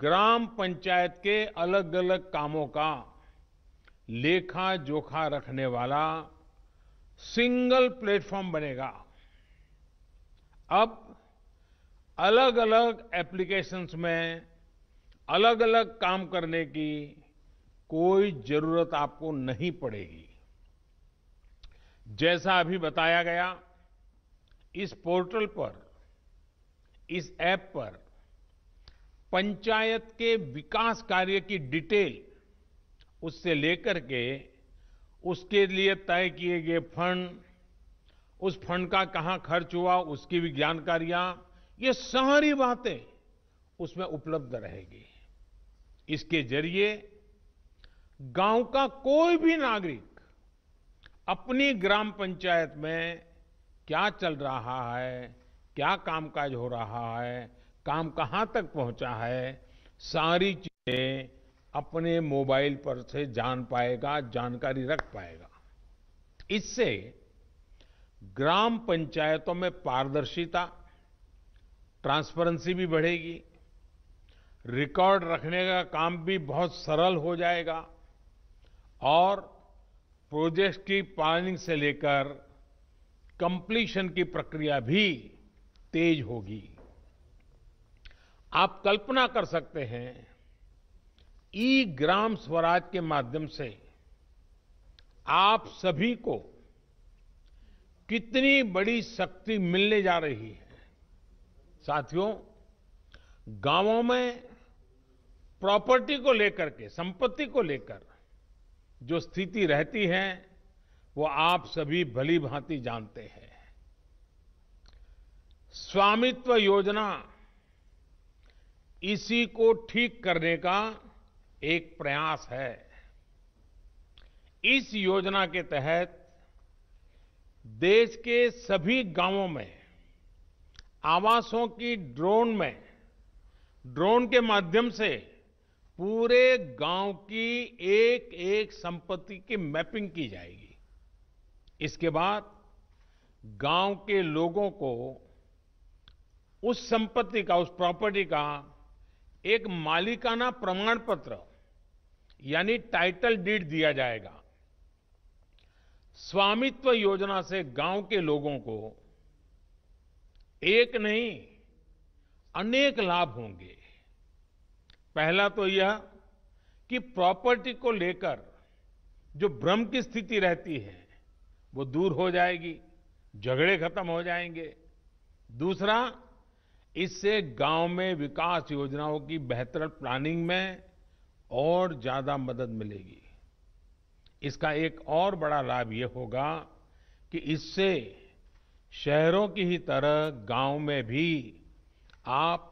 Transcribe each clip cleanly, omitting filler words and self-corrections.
ग्राम पंचायत के अलग अलग कामों का लेखा जोखा रखने वाला सिंगल प्लेटफॉर्म बनेगा। अब अलग अलग एप्लीकेशंस में अलग अलग काम करने की कोई जरूरत आपको नहीं पड़ेगी। जैसा अभी बताया गया, इस पोर्टल पर, इस ऐप पर पंचायत के विकास कार्य की डिटेल, उससे लेकर के उसके लिए तय किए गए फंड, उस फंड का कहां खर्च हुआ उसकी भी जानकारियां, ये सारी बातें उसमें उपलब्ध रहेगी। इसके जरिए गांव का कोई भी नागरिक अपनी ग्राम पंचायत में क्या चल रहा है, क्या कामकाज हो रहा है, काम कहां तक पहुंचा है, सारी चीजें अपने मोबाइल पर से जान पाएगा, जानकारी रख पाएगा। इससे ग्राम पंचायतों में पारदर्शिता, ट्रांसपेरेंसी भी बढ़ेगी, रिकॉर्ड रखने का काम भी बहुत सरल हो जाएगा और प्रोजेक्ट की प्लानिंग से लेकर कंप्लीशन की प्रक्रिया भी तेज होगी। आप कल्पना कर सकते हैं, ई ग्राम स्वराज के माध्यम से आप सभी को कितनी बड़ी शक्ति मिलने जा रही है। साथियों, गांवों में प्रॉपर्टी को लेकर के, संपत्ति को लेकर जो स्थिति रहती है वो आप सभी भली भांति जानते हैं। स्वामित्व योजना इसी को ठीक करने का एक प्रयास है। इस योजना के तहत देश के सभी गांवों में आवासों की ड्रोन के माध्यम से पूरे गांव की एक एक संपत्ति की मैपिंग की जाएगी। इसके बाद गांव के लोगों को उस संपत्ति का, उस प्रॉपर्टी का एक मालिकाना प्रमाण पत्र यानी टाइटल डीड दिया जाएगा। स्वामित्व योजना से गांव के लोगों को एक नहीं, अनेक लाभ होंगे। पहला तो यह कि प्रॉपर्टी को लेकर जो भ्रम की स्थिति रहती है वो दूर हो जाएगी, झगड़े खत्म हो जाएंगे। दूसरा, इससे गांव में विकास योजनाओं की बेहतर प्लानिंग में और ज्यादा मदद मिलेगी। इसका एक और बड़ा लाभ ये होगा कि इससे शहरों की ही तरह गांव में भी आप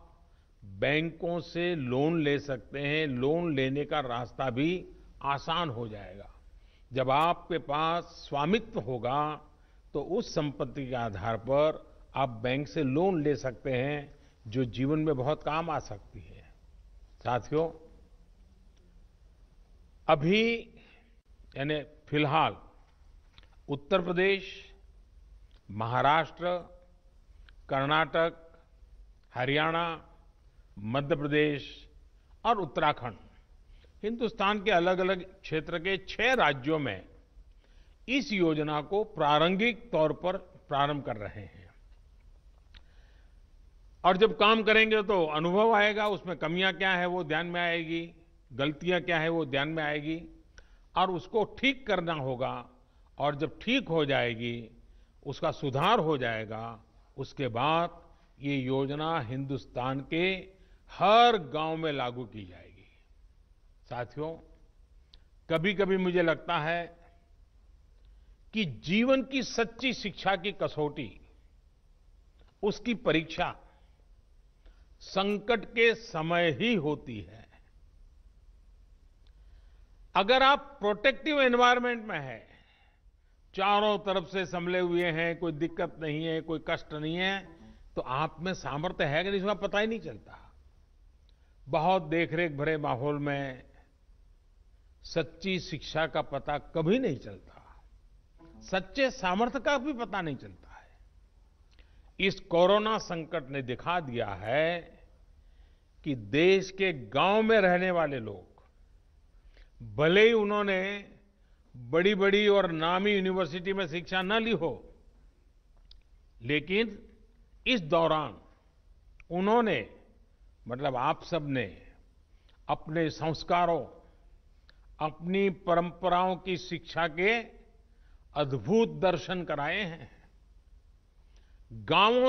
बैंकों से लोन ले सकते हैं। लोन लेने का रास्ता भी आसान हो जाएगा। जब आपके पास स्वामित्व होगा तो उस संपत्ति के आधार पर आप बैंक से लोन ले सकते हैं, जो जीवन में बहुत काम आ सकती है। साथियों, अभी यानी फिलहाल उत्तर प्रदेश, महाराष्ट्र, कर्नाटक, हरियाणा, मध्य प्रदेश और उत्तराखंड, हिंदुस्तान के अलग अलग क्षेत्र के 6 राज्यों में इस योजना को प्रारंभिक तौर पर प्रारंभ कर रहे हैं। और जब काम करेंगे तो अनुभव आएगा, उसमें कमियां क्या है वो ध्यान में आएगी, गलतियां क्या है वो ध्यान में आएगी और उसको ठीक करना होगा। और जब ठीक हो जाएगी, उसका सुधार हो जाएगा, उसके बाद ये योजना हिंदुस्तान के हर गांव में लागू की जाएगी। साथियों, कभी कभी मुझे लगता है कि जीवन की सच्ची शिक्षा की कसौटी, उसकी परीक्षा संकट के समय ही होती है। अगर आप प्रोटेक्टिव एनवायरनमेंट में हैं, चारों तरफ से संभले हुए हैं, कोई दिक्कत नहीं है, कोई कष्ट नहीं है, तो आप में सामर्थ्य है कि नहीं इसका पता ही नहीं चलता। बहुत देखरेख भरे माहौल में सच्ची शिक्षा का पता कभी नहीं चलता, सच्चे सामर्थ्य का भी पता नहीं चलता है। इस कोरोना संकट ने दिखा दिया है कि देश के गांव में रहने वाले लोग, भले ही उन्होंने बड़ी-बड़ी और नामी यूनिवर्सिटी में शिक्षा न ली हो, लेकिन इस दौरान उन्होंने, मतलब आप सबने, अपने संस्कारों, अपनी परंपराओं की शिक्षा के अद्भुत दर्शन कराए हैं। गांवों